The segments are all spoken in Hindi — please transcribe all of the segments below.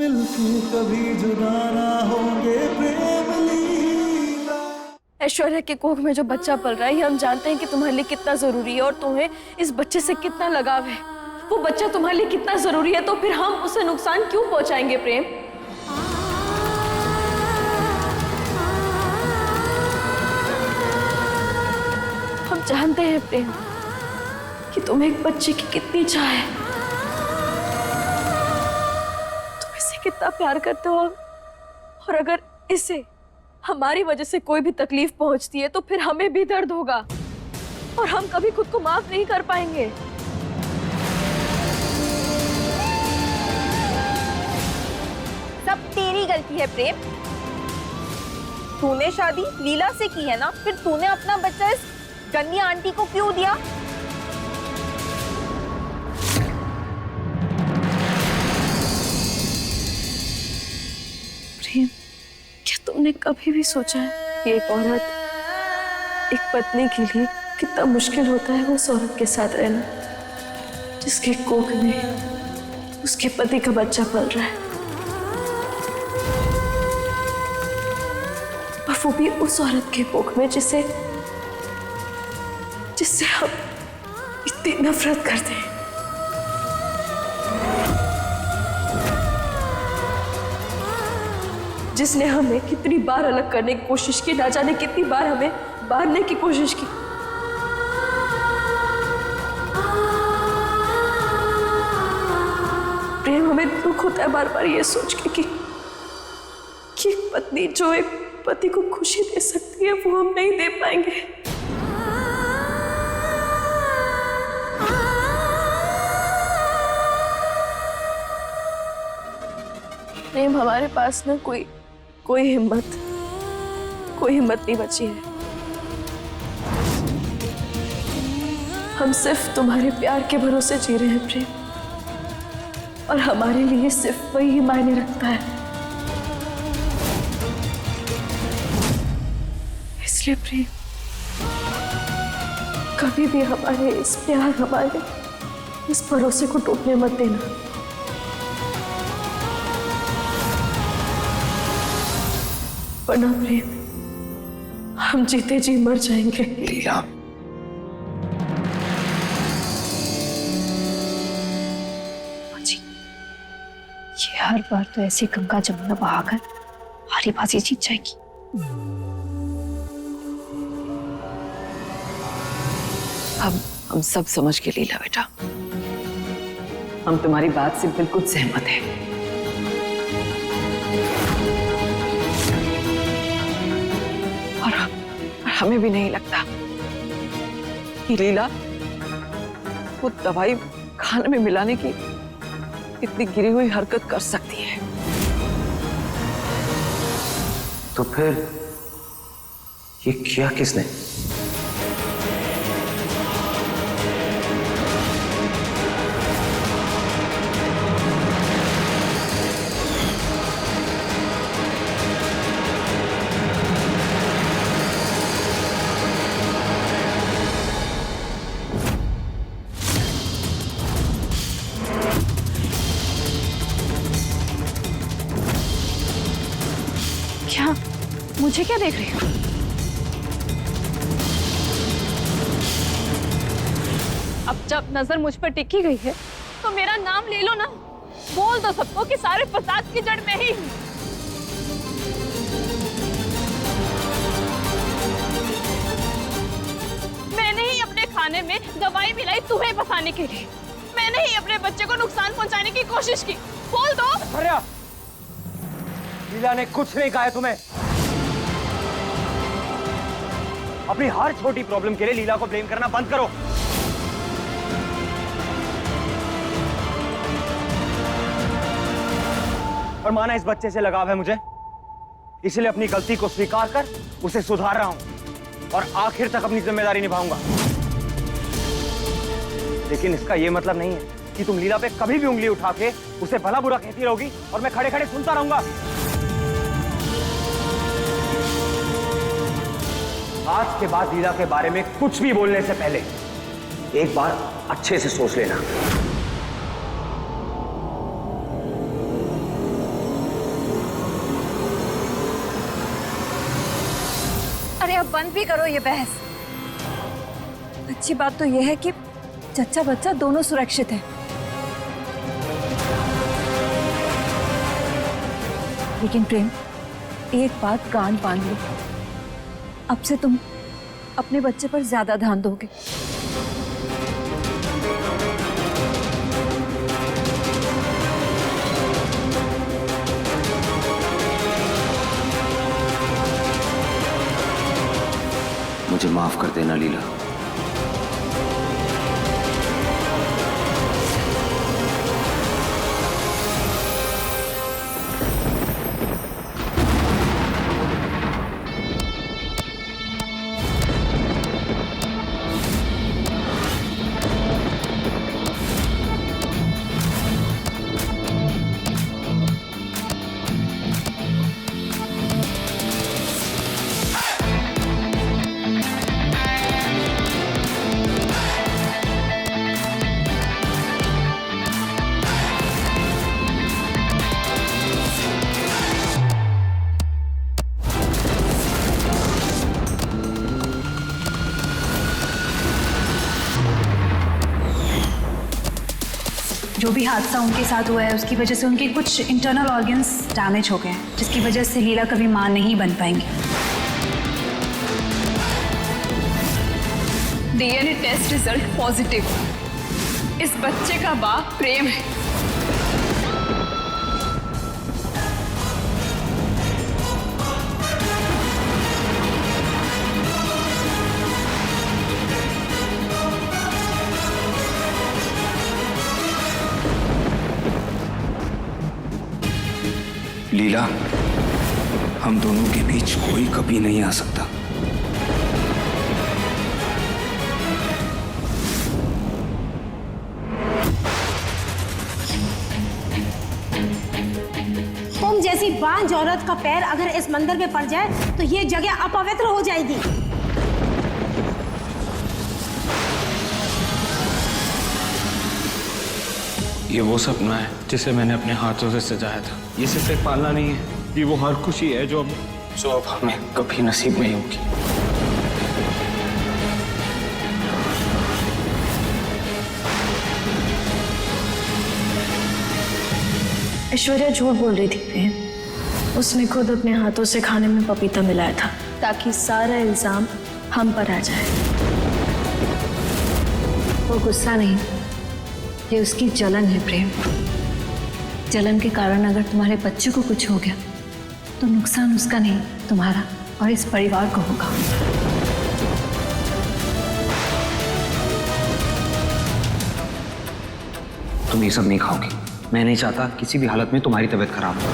मिलके कभी जुदा ना होंगे प्रेम लीला। ऐश्वर्या के कोख में जो बच्चा पल रहा है ये हम जानते हैं कि तुम्हारे लिए कितना जरूरी है और तुम्हें इस बच्चे से कितना लगाव है। वो बच्चा तुम्हारे लिए कितना जरूरी है, तो फिर हम उसे नुकसान क्यों पहुंचाएंगे प्रेम? हम जानते हैं प्रेम कि तुम्हें एक बच्चे की कितनी चाह है, तुम इसे कितना प्यार करते हो, और अगर इसे हमारी वजह से कोई भी तकलीफ पहुंचती है तो फिर हमें भी दर्द होगा और हम कभी खुद को माफ नहीं कर पाएंगे। सब तेरी गलती है प्रेम। तूने शादी लीला से की है ना, फिर तूने अपना बच्चा इस गन्नी आंटी को क्यों दिया? प्रेम, क्या तुमने कभी भी सोचा है कि एक औरत, एक पत्नी के लिए कितना मुश्किल होता है उस औरत के साथ रहना जिसके कोख में उसके पति का बच्चा पल रहा है, और वो भी उस औरत के कोख में जिससे हम इतनी नफरत करते हैं। जिसने हमें कितनी बार अलग करने की कोशिश की, ना जाने कितनी बार हमें बांधने की कोशिश की। प्रेम, हमें दुख होता है बार बार ये सोच के कि एक पत्नी जो एक पति को खुशी दे सकती है वो हम नहीं दे पाएंगे। प्रेम, हमारे पास ना कोई हिम्मत नहीं बची है। हम सिर्फ तुम्हारे प्यार के भरोसे जी रहे हैं प्रेम, और हमारे लिए सिर्फ वही मायने रखता है। इसलिए प्रेम, कभी भी हमारे इस प्यार, हमारे इस भरोसे को टूटने मत देना। वरना प्रेम, हम जीते जी मर जाएंगे। लीला, जी, ये हर बार तो ऐसी गंगा जमुना बहाकर हारी बाजी जीत जाएगी। हम सब समझ के लीला बेटा, हम तुम्हारी बात से बिल्कुल सहमत हैं। और हमें भी नहीं लगता कि लीला वो दवाई खाने में मिलाने की इतनी गिरी हुई हरकत कर सकती है। तो फिर ये किया किसने? क्या? मुझे क्या देख रही हो? अब जब नजर मुझ पर टिकी गई है तो मेरा नाम ले लो ना, बोल दो सबको कि सारे फसाद की जड़ मैं ही हूं। मैंने ही अपने खाने में दवाई मिलाई तुम्हें फंसाने के लिए। मैंने ही अपने बच्चे को नुकसान पहुंचाने की कोशिश की। बोल दो। ऐश्वर्या, लीला ने कुछ नहीं कहा है तुम्हें। अपनी हर छोटी प्रॉब्लम के लिए लीला को ब्लेम करना बंद करो। और माना इस बच्चे से लगाव है मुझे, इसलिए अपनी गलती को स्वीकार कर उसे सुधार रहा हूं और आखिर तक अपनी जिम्मेदारी निभाऊंगा। लेकिन इसका यह मतलब नहीं है कि तुम लीला पे कभी भी उंगली उठा के उसे भला बुरा कहती रहोगी और मैं खड़े खड़े सुनता रहूंगा। आज के बाद लीला के बारे में कुछ भी बोलने से पहले एक बार अच्छे से सोच लेना। बंद भी करो ये बहस। अच्छी बात तो यह है कि चच्चा बच्चा दोनों सुरक्षित हैं। लेकिन प्रेम, एक बात कान बांध लो, अब से तुम अपने बच्चे पर ज्यादा ध्यान दोगे। मुझे माफ कर देना लीला। जो भी हादसा उनके साथ हुआ है उसकी वजह से उनके कुछ इंटरनल ऑर्गन्स डैमेज हो गए हैं, जिसकी वजह से लीला कभी मां नहीं बन पाएंगी। DNA test result positive. इस बच्चे का बाप प्रेम है। लीला, हम दोनों के बीच कोई कभी नहीं आ सकता। तुम जैसी बांझ औरत का पैर अगर इस मंदिर में पड़ जाए तो ये जगह अपवित्र हो जाएगी। ये वो सपना है जिसे मैंने अपने हाथों से सजाया था। ये सिर्फ एक पालना नहीं है, ये वो हर खुशी है जो अब हमें कभी नसीब नहीं होगी। ऐश्वर्या झूठ बोल रही थी प्रेम। उसने खुद अपने हाथों से खाने में पपीता मिलाया था ताकि सारा इल्जाम हम पर आ जाए। वो गुस्सा नहीं, ये उसकी जलन है प्रेम। जलन के कारण अगर तुम्हारे बच्चे को कुछ हो गया तो नुकसान उसका नहीं, तुम्हारा और इस परिवार को होगा। तुम ये सब नहीं खाओगी। मैं नहीं चाहता किसी भी हालत में तुम्हारी तबीयत खराब हो।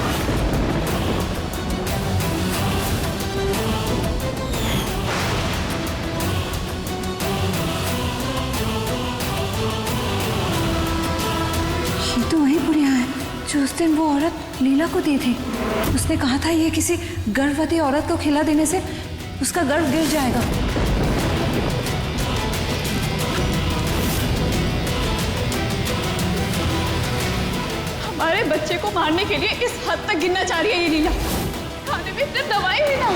ये तो वही बुढ़िया है जो उस दिन वो औरत लीला को दी थी। उसने कहा था ये किसी गर्भवती औरत को खिला देने से उसका गर्भ गिर जाएगा। हमारे बच्चे को मारने के लिए इस हद तक गिरना चाह रही है ये लीला। खाने में सिर्फ दवाई ही ना।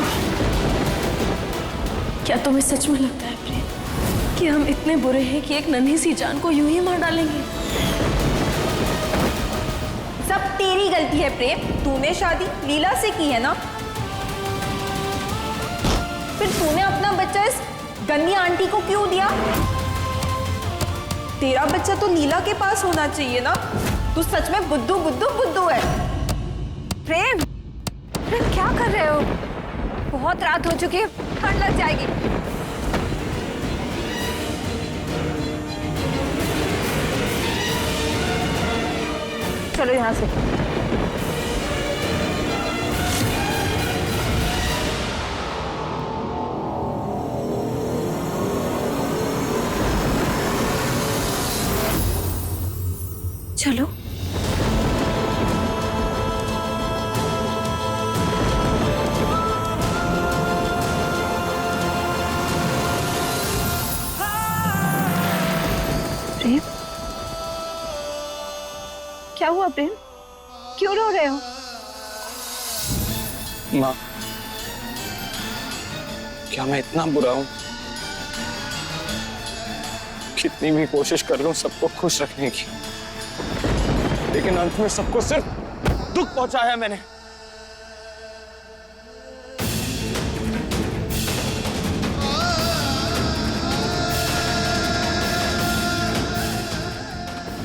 क्या तुम्हें सच में लगता है प्रेम कि हम इतने बुरे हैं कि एक नन्ही सी जान को यूं ही मार डालेंगे? सब तेरी गलती है प्रेम। तूने शादी लीला से की है ना, फिर तूने अपना बच्चा इस गंदी आंटी को क्यों दिया? तेरा बच्चा तो लीला के पास होना चाहिए ना। तू सच में बुद्धू बुद्धू बुद्धू है। प्रेम, प्रेम क्या कर रहे हो? बहुत रात हो चुकी है, ठंड लग जाएगी। चलो यहाँ से। चलो। प्रेम, क्या हुआ प्रेम? क्यों रो रहे हो? माँ, क्या मैं इतना बुरा हूं? कितनी भी कोशिश कर लूं सबको खुश रखने की, लेकिन अंत में सबको सिर्फ दुख पहुंचाया मैंने।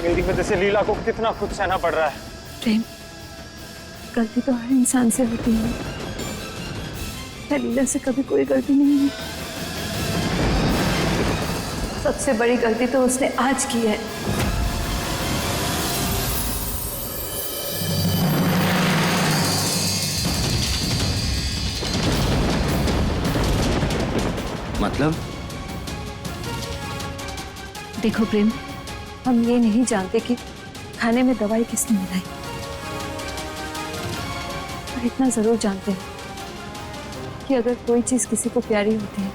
मेरी वजह से लीला को कितना कुछ सहना पड़ रहा है। प्रेम, गलती तो हर इंसान से होती है। क्या लीला से कभी कोई गलती नहीं है? सबसे बड़ी गलती तो उसने आज की है। मतलब? देखो प्रेम, हम ये नहीं जानते कि खाने में दवाई किसने मिलाई, पर इतना जरूर जानते हैं कि अगर कोई चीज किसी को प्यारी होती है,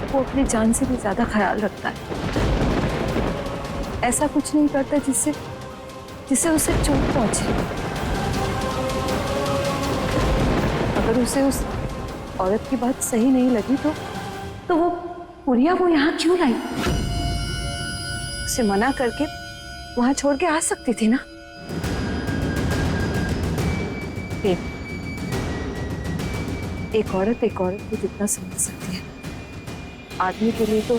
वो अपनी जान से भी ज्यादा ख्याल रखता है। ऐसा कुछ नहीं करता जिससे उसे चोट पहुंचे। अगर उसे उस औरत की बात सही नहीं लगी तो वो पुरिया वो यहाँ क्यों लाई? उसे मना करके वहां छोड़ के आ सकती थी ना। एक औरत को जितना समझ सकती है, आदमी के लिए तो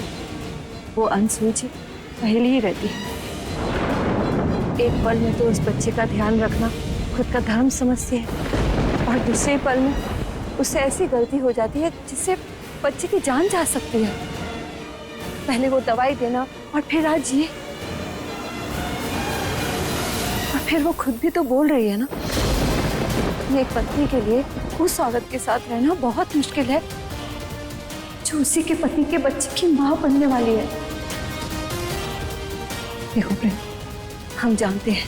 वो अनसुलझी पहेली ही रहती है। एक पल में तो उस बच्चे का ध्यान रखना खुद का धर्म समझती है, और दूसरे पल में उससे ऐसी गलती हो जाती है जिससे बच्चे की जान जा सकती है। पहले वो दवाई देना और फिर आज ये, और फिर वो खुद भी तो बोल रही है ना, एक पत्नी के लिए उस औरत के साथ रहना बहुत मुश्किल है जो उसी के पति के बच्चे की मां बनने वाली है। देखो प्रेम, हम जानते हैं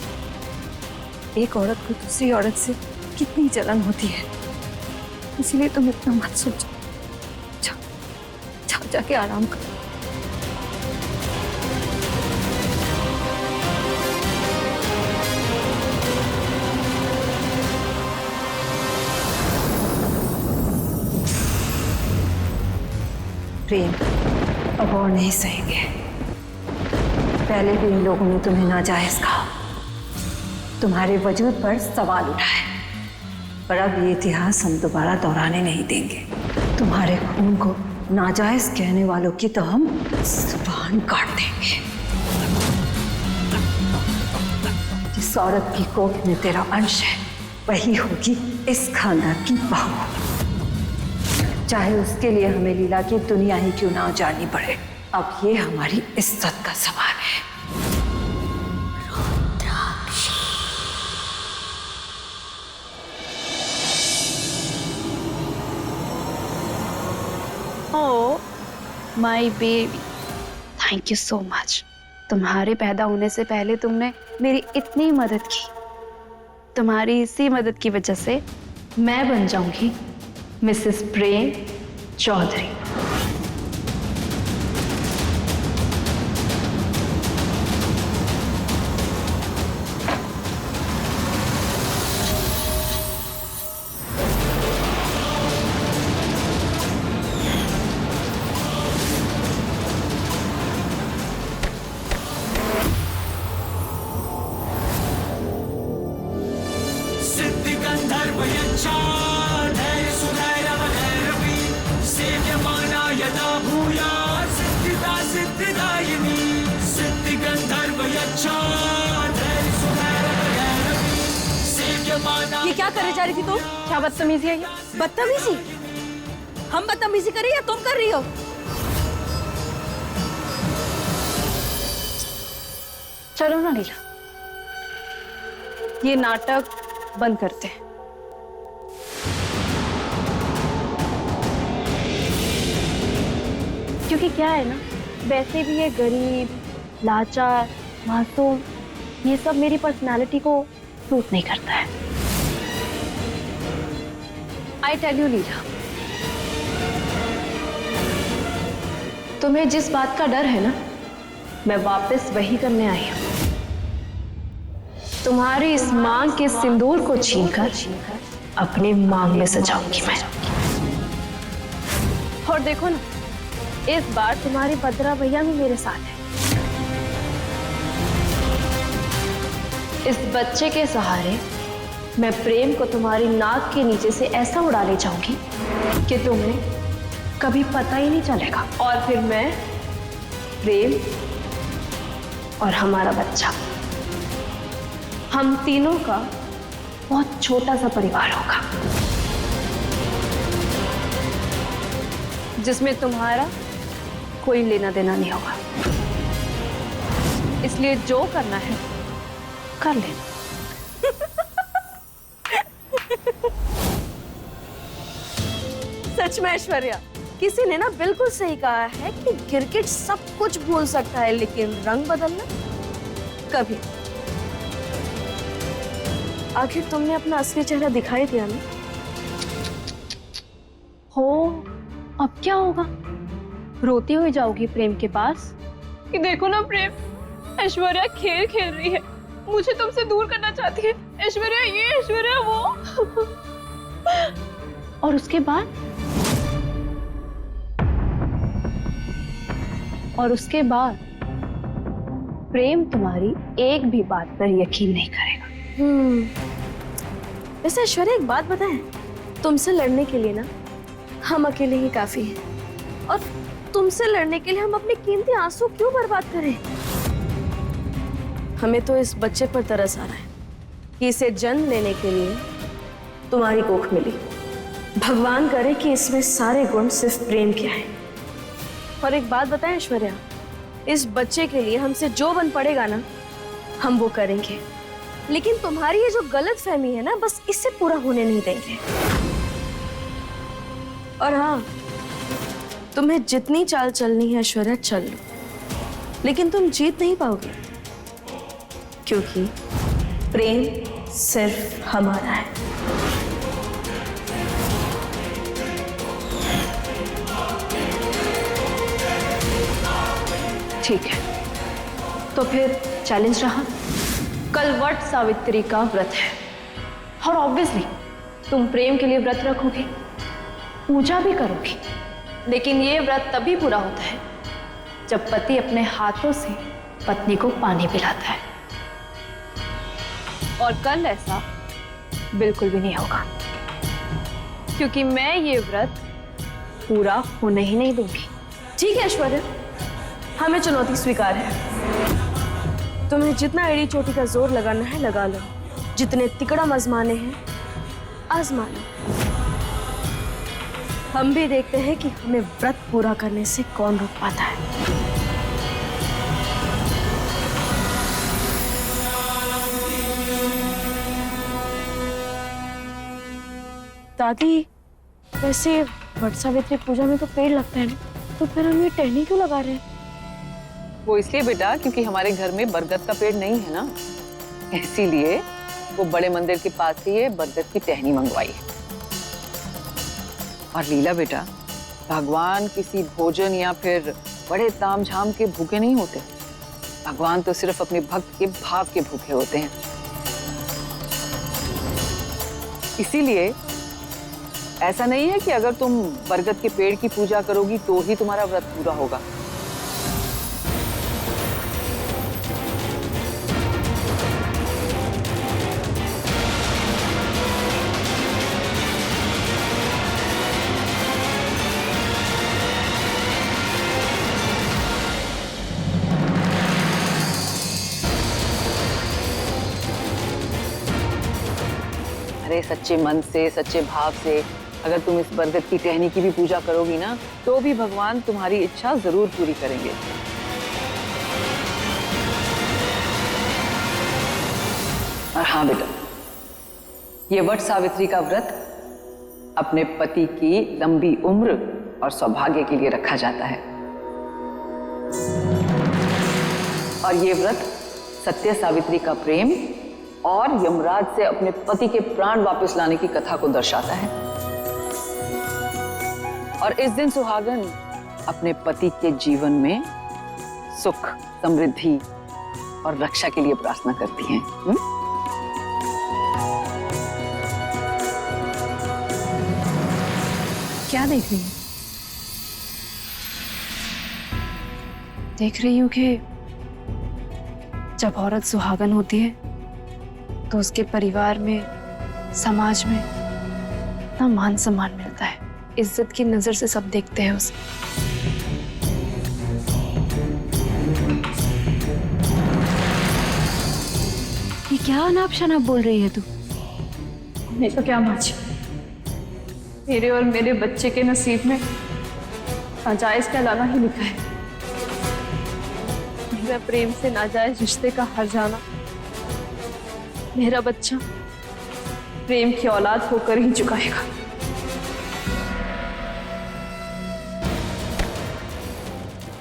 एक औरत को दूसरी औरत से कितनी जलन होती है, इसलिए तुम इतना मत सोचो। जाओ जाके आराम करो। प्रेम, अब और नहीं सहेंगे। पहले भी इन लोगों ने तुम्हें नाजायज कहा, तुम्हारे वजूद पर सवाल उठाए, पर अब ये इतिहास हम दोबारा दोहराने नहीं देंगे। तुम्हारे खून को नाजायज कहने वालों की तो हम जुबान काट देंगे। जिस औरत की कोख में तेरा अंश है, वही होगी इस खानदान की बहू, चाहे उसके लिए हमें लीला की दुनिया ही क्यों ना जानी पड़े। अब ये हमारी इज्जत का सवाल है। Oh my baby, thank you so much. तुम्हारे पैदा होने से पहले तुमने मेरी इतनी मदद की। तुम्हारी इसी मदद की वजह से मैं बन जाऊंगी मिसेस प्रेम चौधरी। ये क्या करे जा रही थी तुम? क्या बदतमीजी है ये? बदतमीजी? हम बदतमीजी कर रही या तुम कर रही हो? चलो ना लीला, ये नाटक बंद करते हैं। क्योंकि क्या है ना, वैसे भी ये गरीब, लाचार, मासूम, ये सब मेरी पर्सनालिटी को सूट नहीं करता है। आई टेल यू लीला, तुम्हें जिस बात का डर है ना, मैं वापस वही करने आई हूं। तुम्हारी इस मांग के सिंदूर को छीनकर अपनी मांग में सजाऊंगी मैं। और देखो ना, इस बार तुम्हारे भद्रा भैया भी मेरे साथ है। इस बच्चे के सहारे मैं प्रेम को तुम्हारी नाक के नीचे से ऐसा उड़ा ले जाऊंगी कि तुम्हें कभी पता ही नहीं चलेगा। और फिर मैं, प्रेम और हमारा बच्चा, हम तीनों का बहुत छोटा सा परिवार होगा, जिसमें तुम्हारा कोई लेना देना नहीं होगा। इसलिए जो करना है कर लेना। सच में ऐश्वर्या, किसी ने ना बिल्कुल सही कहा है कि गिरगिट सब कुछ भूल सकता है, लेकिन रंग बदलना कभी। आखिर तुमने अपना असली चेहरा दिखाई दिया ना। हो, अब क्या होगा? रोती हुई जाओगी प्रेम के पास? कि देखो ना प्रेम, ऐश्वर्या खेल खेल रही है, मुझे तुमसे दूर करना चाहती है। ऐश्वर्या ये, ऐश्वर्या वो। और उसके बाद? और उसके बाद प्रेम तुम्हारी एक भी बात पर यकीन नहीं करेगा। वैसे ऐश्वर्या एक बात बताएं, तुमसे लड़ने के लिए ना हम अकेले ही काफी हैं, और तुमसे लड़ने के लिए हम अपने कीमती आंसू क्यों बर्बाद करें? हमें तो इस बच्चे पर तरस आ रहा है कि इसे जन्म लेने के लिए तुम्हारी कोख मिली। भगवान करे कि इसमें सारे गुण सिर्फ प्रेम के आए। और एक बात बताएं ऐश्वर्या, इस बच्चे के लिए हमसे जो बन पड़ेगा ना, हम वो करेंगे। लेकिन तुम्हारी ये जो गलत फहमी है ना, बस इससे पूरा होने नहीं देंगे। और हाँ, तुम्हें जितनी चाल चलनी है ऐश्वर्या चल लो, लेकिन तुम जीत नहीं पाओगे, क्योंकि प्रेम सिर्फ हमारा है। ठीक है, तो फिर चैलेंज रहा। कल वट सावित्री का व्रत है, और ऑब्वियसली तुम प्रेम के लिए व्रत रखोगी, पूजा भी करोगी। लेकिन ये व्रत तभी पूरा होता है जब पति अपने हाथों से पत्नी को पानी पिलाता है, और कल ऐसा बिल्कुल भी नहीं होगा, क्योंकि मैं ये व्रत पूरा होने ही नहीं दूंगी। ठीक है ऐश्वर्या, हमें चुनौती स्वीकार है। तुम्हें जितना एड़ी चोटी का जोर लगाना है लगा लो, जितने तिकड़म आजमाने हैं आजमा लो। हम भी देखते हैं कि हमें व्रत पूरा करने से कौन रोक पाता है। दादी, वैसे वट सावित्री पूजा में तो पेड़ लगता है ना, तो फिर हम ये टहनी क्यों लगा रहे हैं? वो इसलिए बेटा क्योंकि हमारे घर में बरगद का पेड़ नहीं है ना, इसीलिए वो बड़े मंदिर के पास से ये बरगद की टहनी मंगवाई है। और लीला बेटा, भगवान किसी भोजन या फिर बड़े तामझाम के भूखे नहीं होते। भगवान तो सिर्फ अपने भक्त के भाव के भूखे होते हैं। इसीलिए ऐसा नहीं है कि अगर तुम बरगद के पेड़ की पूजा करोगी तो ही तुम्हारा व्रत पूरा होगा। अरे सच्चे मन से, सच्चे भाव से अगर तुम इस बरगद की टहनी की भी पूजा करोगी ना, तो भी भगवान तुम्हारी इच्छा जरूर पूरी करेंगे। और हाँ बेटा, ये वट सावित्री का व्रत अपने पति की लंबी उम्र और सौभाग्य के लिए रखा जाता है। और ये व्रत सत्य सावित्री का प्रेम और यमराज से अपने पति के प्राण वापस लाने की कथा को दर्शाता है। और इस दिन सुहागन अपने पति के जीवन में सुख, समृद्धि और रक्षा के लिए प्रार्थना करती हैं। क्या देख रही है? देख रही हूँ कि जब औरत सुहागन होती है तो उसके परिवार में, समाज में इतना मान सम्मान मिलता है, इज्जत की नजर से सब देखते हैं उसे। ये क्या अनाप शनाप बोल रही है तू? नहीं तो क्या माँ जी, मेरे और मेरे बच्चे के नसीब में नाजायज कहलाना ही लिखा है। मेरा प्रेम से नाजायज रिश्ते का हर जाना, मेरा बच्चा प्रेम की औलाद होकर ही चुकाएगा।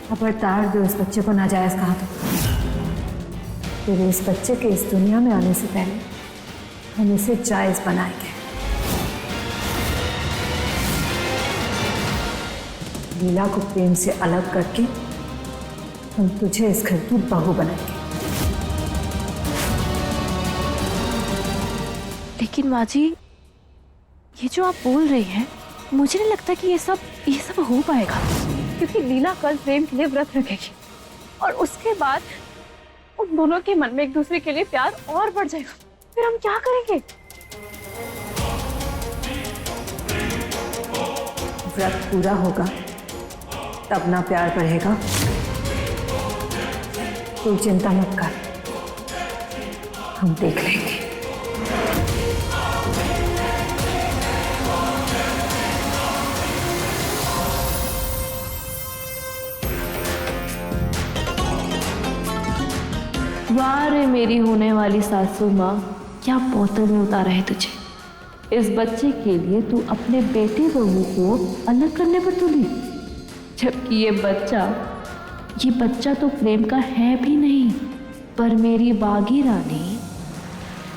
खबरदार जो इस बच्चे को नाजायज कहा तो तेरे इस बच्चे के इस दुनिया में आने से पहले हम इसे जायज बनाएंगे। लीला को प्रेम से अलग करके हम तुझे इस घर की बहू बनाएंगे। लेकिन माँ जी, ये जो आप बोल रही हैं, मुझे नहीं लगता कि ये सब हो पाएगा, क्योंकि लीला कल प्रेम के लिए व्रत रखेगी और उसके बाद उन दोनों के मन में एक दूसरे के लिए प्यार और बढ़ जाएगा। फिर हम क्या करेंगे? व्रत पूरा होगा तब ना प्यार बढ़ेगा। तू चिंता मत कर, हम देख लेंगे। वाह रे मेरी होने वाली सासू माँ, क्या बोतल में उतारा है तुझे। इस बच्चे के लिए तू अपने बेटे बहू को अलग करने पर तुली, जबकि ये बच्चा तो प्रेम का है भी नहीं। पर मेरी बागी रानी,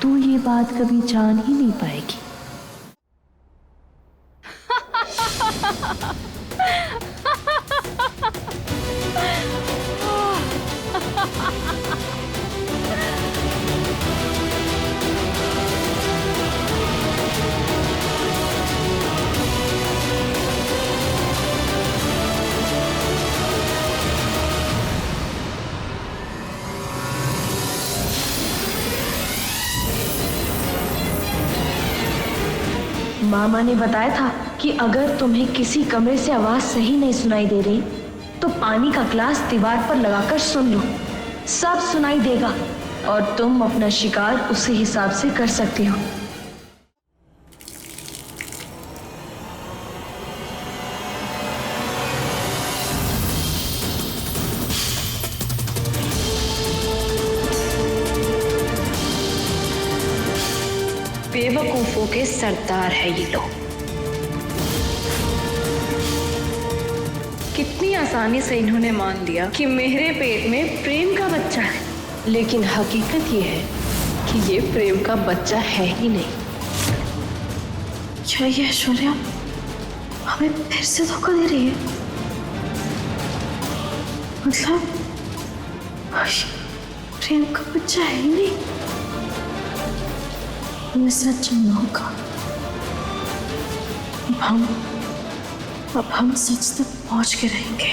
तू ये बात कभी जान ही नहीं पाएगी। मामा ने बताया था कि अगर तुम्हें किसी कमरे से आवाज सही नहीं सुनाई दे रही तो पानी का ग्लास दीवार पर लगाकर सुन लो, सब सुनाई देगा और तुम अपना शिकार उसी हिसाब से कर सकती हो। बेवकूफों के सरदार है ये लोग। कितनी आसानी से इन्होंने मान लिया कि मेरे पेट में प्रेम का बच्चा है, लेकिन हकीकत ये है कि ये प्रेम का बच्चा है ही नहीं। क्या ये ऐश्वर्या हमें फिर से धोखा दे रही है? मतलब प्रेम का बच्चा है ही नहीं। ये सच न होगा। अब हम सच तक पहुंच के रहेंगे।